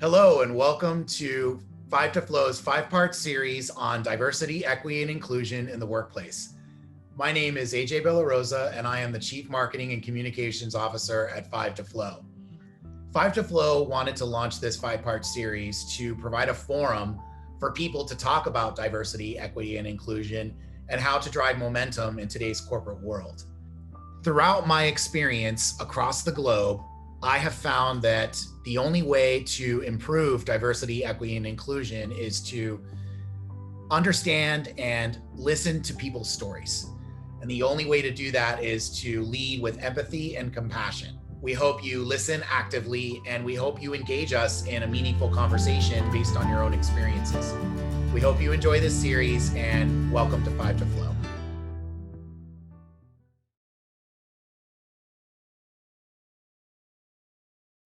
Hello and welcome to Five to Flow's five-part series on diversity, equity, and inclusion in the workplace. My name is AJ Bellarosa and I am the Chief Marketing and Communications Officer at Five to Flow. Five to Flow wanted to launch this five-part series to provide a forum for people to talk about diversity, equity, and inclusion and how to drive momentum in today's corporate world. Throughout my experience across the globe, I have found that the only way to improve diversity, equity, and inclusion is to understand and listen to people's stories. And the only way to do that is to lead with empathy and compassion. We hope you listen actively and we hope you engage us in a meaningful conversation based on your own experiences. We hope you enjoy this series and welcome to Five to Flow.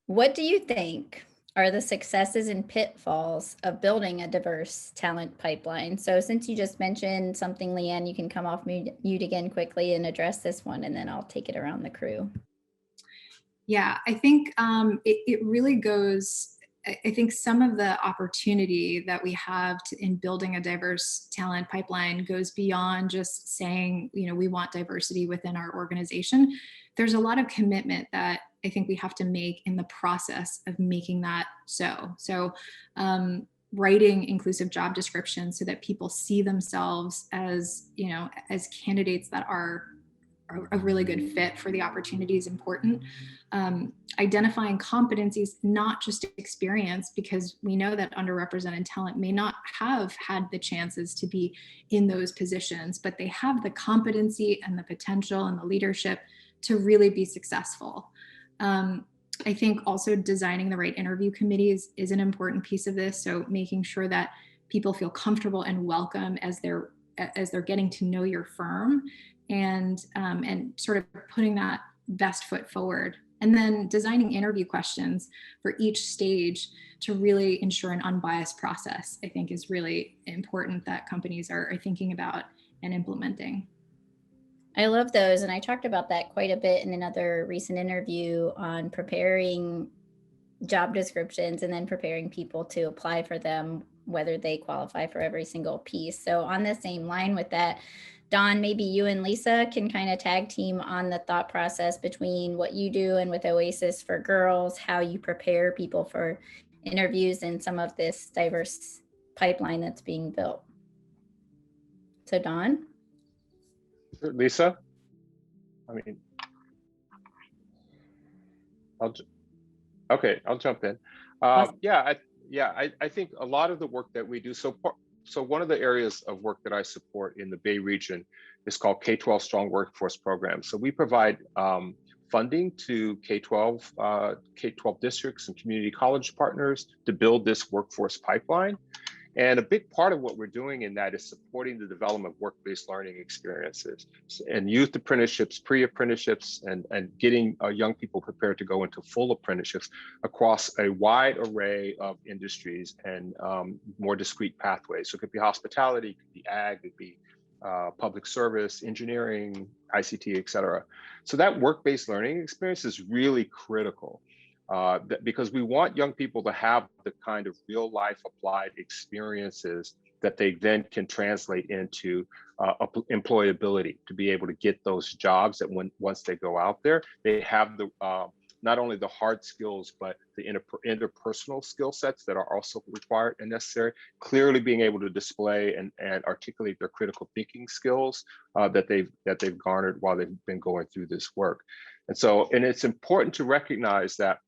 What do you think are the successes and pitfalls of building a diverse talent pipeline? So since you just mentioned something, Leanne, you can come off mute again quickly and address this one, and then I'll take it around the crew. Yeah, I think it really goes, I think some of the opportunity that we have in building a diverse talent pipeline goes beyond just saying, we want diversity within our organization. There's a lot of commitment that I think we have to make in the process of making that so. So writing inclusive job descriptions so that people see themselves as, as candidates that are a really good fit for the opportunity is important. Identifying competencies, not just experience, because we know that underrepresented talent may not have had the chances to be in those positions, but they have the competency and the potential and the leadership to really be successful. I think also designing the right interview committees is an important piece of this. So making sure that people feel comfortable and welcome as they're getting to know your firm, and sort of putting that best foot forward. And then designing interview questions for each stage to really ensure an unbiased process, I think is really important that companies are thinking about and implementing. I love those. And I talked about that quite a bit in another recent interview on preparing job descriptions and then preparing people to apply for them, whether they qualify for every single piece. So on the same line with that, Dawn, maybe you and Lisa can kind of tag team on the thought process between what you do and with Oasis for Girls, how you prepare people for interviews and some of this diverse pipeline that's being built. So Dawn? Lisa? I'll jump in. Awesome. I think a lot of the work that we do, so one of the areas of work that I support in the Bay region is called K-12 Strong Workforce Program. So we provide funding to K-12 districts and community college partners to build this workforce pipeline. And a big part of what we're doing in that is supporting the development of work-based learning experiences and youth apprenticeships, pre-apprenticeships, and getting young people prepared to go into full apprenticeships across a wide array of industries and more discrete pathways. So it could be hospitality, it could be ag, it could be public service, engineering, ICT, et cetera. So that work-based learning experience is really critical. Because we want young people to have the kind of real life applied experiences that they then can translate into employability, to be able to get those jobs that once they go out there, they have the not only the hard skills, but the interpersonal skill sets that are also required and necessary, clearly being able to display and articulate their critical thinking skills that they've garnered while they've been going through this work. And it's important to recognize that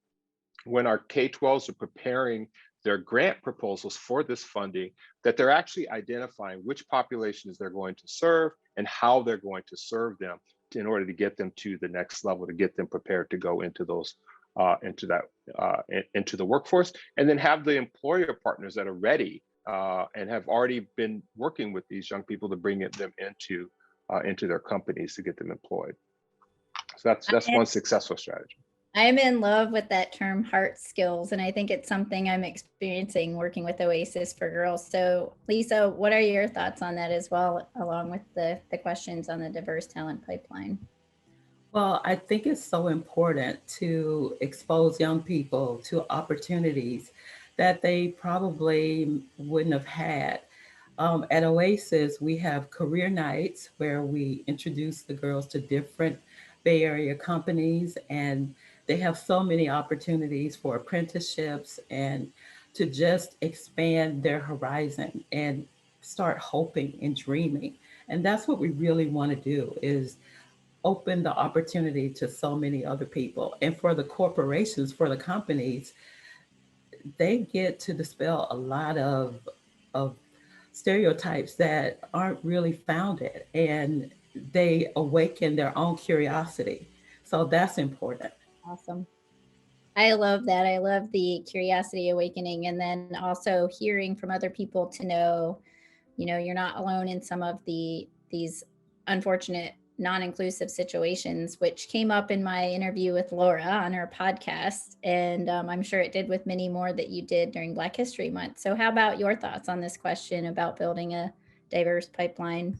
when our K-12s are preparing their grant proposals for this funding, that they're actually identifying which populations they're going to serve and how they're going to serve them in order to get them to the next level, to get them prepared to go into those into the workforce, and then have the employer partners that are ready and have already been working with these young people to bring them into their companies to get them employed. So that's one successful strategy. I'm in love with that term heart skills, and I think it's something I'm experiencing working with Oasis for Girls. So Lisa, what are your thoughts on that as well, along with the questions on the diverse talent pipeline? Well, I think it's so important to expose young people to opportunities that they probably wouldn't have had. At Oasis, we have career nights where we introduce the girls to different Bay Area companies, and they have so many opportunities for apprenticeships and to just expand their horizon and start hoping and dreaming. And that's what we really want to do, is open the opportunity to so many other people. And for the corporations, for the companies, they get to dispel a lot of stereotypes that aren't really founded, and they awaken their own curiosity. So that's important. Awesome. I love that. I love the curiosity awakening, and then also hearing from other people to know, you're not alone in some of these unfortunate non-inclusive situations, which came up in my interview with Laura on her podcast. And I'm sure it did with many more that you did during Black History Month. So how about your thoughts on this question about building a diverse pipeline?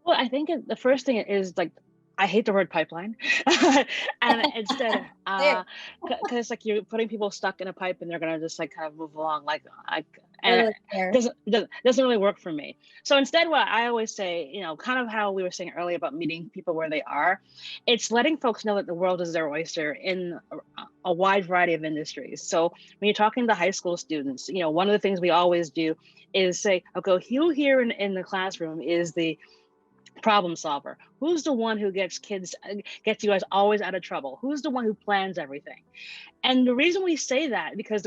Well, I think the first thing is like, I hate the word pipeline, and instead, because like you're putting people stuck in a pipe and they're gonna just like kind of move along, and it doesn't really work for me. So instead, what I always say, kind of how we were saying earlier about meeting people where they are, it's letting folks know that the world is their oyster in a wide variety of industries. So when you're talking to high school students, one of the things we always do is say, okay, who here in the classroom is the problem solver? Who's the one who gets you guys always out of trouble? Who's the one who plans everything? And the reason we say that, because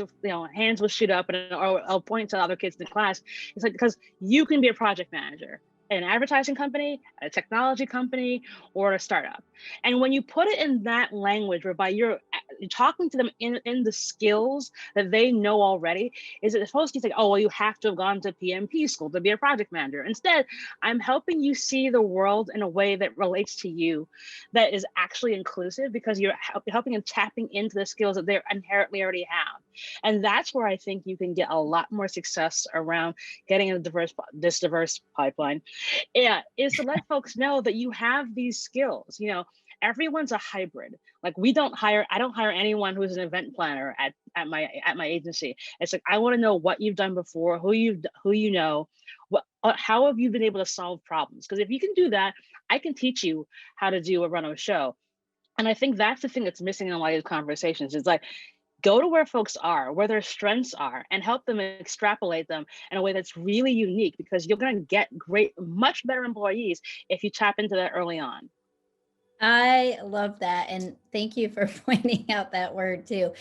hands will shoot up and I'll point to other kids in the class, it's like, because you can be a project manager at an advertising company, a technology company, or a startup. And when you put it in that language, whereby you're talking to them in the skills that they know already, is it supposed to be like, oh, well, you have to have gone to PMP school to be a project manager? Instead, I'm helping you see the world in a way that relates to you, that is actually inclusive, because you're helping and tapping into the skills that they inherently already have. And that's where I think you can get a lot more success around getting this diverse pipeline. Yeah, is to let folks know that you have these skills. Everyone's a hybrid. Like I don't hire anyone who's an event planner at my agency. It's like, I want to know what you've done before, who you know, how have you been able to solve problems? Because if you can do that, I can teach you how to run a show. And I think that's the thing that's missing in a lot of these conversations. It's like, go to where folks are, where their strengths are, and help them extrapolate them in a way that's really unique, because you're going to get much better employees if you tap into that early on. I love that. And thank you for pointing out that word too.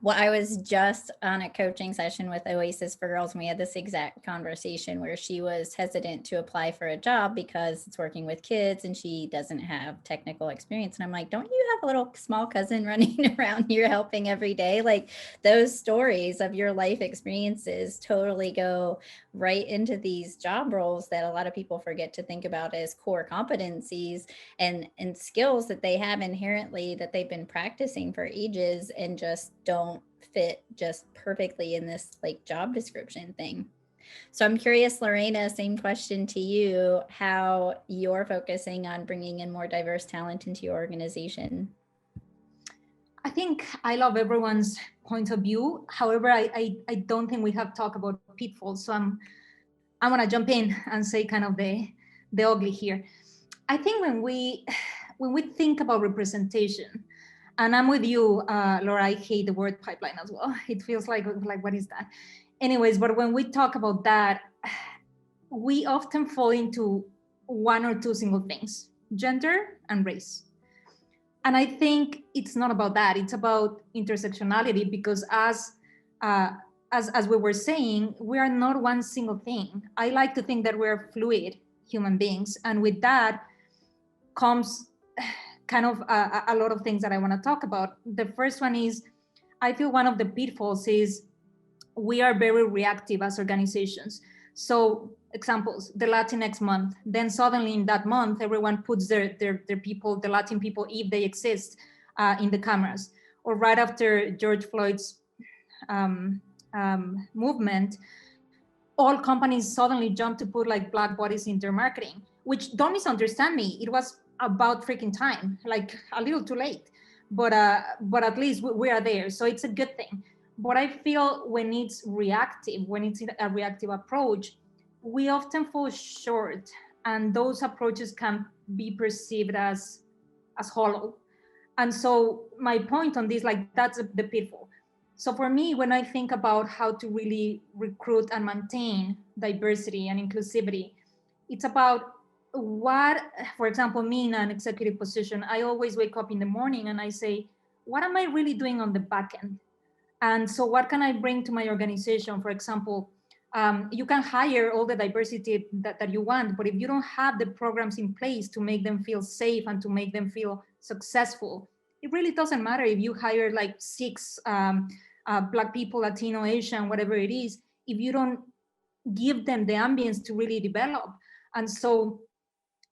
Well, I was just on a coaching session with Oasis for Girls, and we had this exact conversation where she was hesitant to apply for a job because it's working with kids and she doesn't have technical experience. And I'm like, don't you have a little small cousin running around here helping every day? Like, those stories of your life experiences totally go right into these job roles that a lot of people forget to think about as core competencies and skills that they have inherently that they've been practicing for ages, and just don't fit just perfectly in this like job description thing. So I'm curious, Lorena, same question to you, how you're focusing on bringing in more diverse talent into your organization. I think I love everyone's point of view. However, I don't think we have talked about pitfalls. So I'm gonna jump in and say kind of the ugly here. I think when we think about representation, and I'm with you, Laura, I hate the word pipeline as well. It feels like what is that? Anyways, but when we talk about that, we often fall into one or two single things: gender and race. And I think it's not about that. It's about intersectionality, because as we were saying, we are not one single thing. I like to think that we're fluid human beings. And with that comes kind of a lot of things that I want to talk about. The first one is, I feel one of the pitfalls is we are very reactive as organizations. So examples, the Latinx month, then suddenly in that month, everyone puts their people, the Latin people, if they exist, in the cameras. Or right after George Floyd's movement, all companies suddenly jump to put like Black bodies in their marketing, which, don't misunderstand me, it was about freaking time, like a little too late, but at least we are there. So it's a good thing. But I feel when it's reactive, when it's a reactive approach, we often fall short, and those approaches can be perceived as hollow. And so my point on this, like, that's the pitfall. So for me, when I think about how to really recruit and maintain diversity and inclusivity, it's about what, for example, me in an executive position, I always wake up in the morning and I say, what am I really doing on the back end? And so what can I bring to my organization? For example, you can hire all the diversity that you want, but if you don't have the programs in place to make them feel safe and to make them feel successful, it really doesn't matter if you hire like 6 Black people, Latino, Asian, whatever it is, if you don't give them the ambience to really develop. And so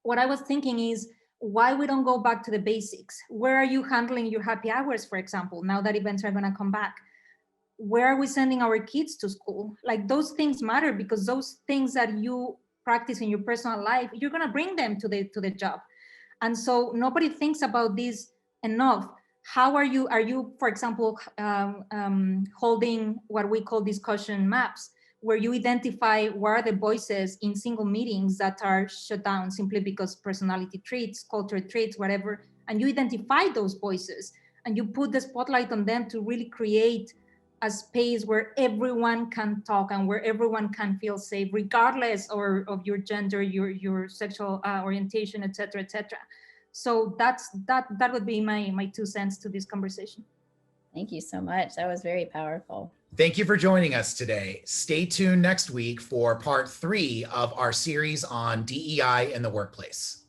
what I was thinking is, why we don't go back to the basics? Where are you handling your happy hours, for example, now that events are gonna come back? Where are we sending our kids to school? Like, those things matter, because those things that you practice in your personal life, you're gonna bring them to the job. And so nobody thinks about this enough. How are you, for example, holding what we call discussion maps, where you identify what are the voices in single meetings that are shut down simply because personality traits, cultural traits, whatever, and you identify those voices and you put the spotlight on them to really create a space where everyone can talk and where everyone can feel safe, regardless of your gender, your sexual orientation, et cetera, et cetera. So that would be my 2 cents to this conversation. Thank you so much. That was very powerful. Thank you for joining us today. Stay tuned next week for part 3 of our series on DEI in the workplace.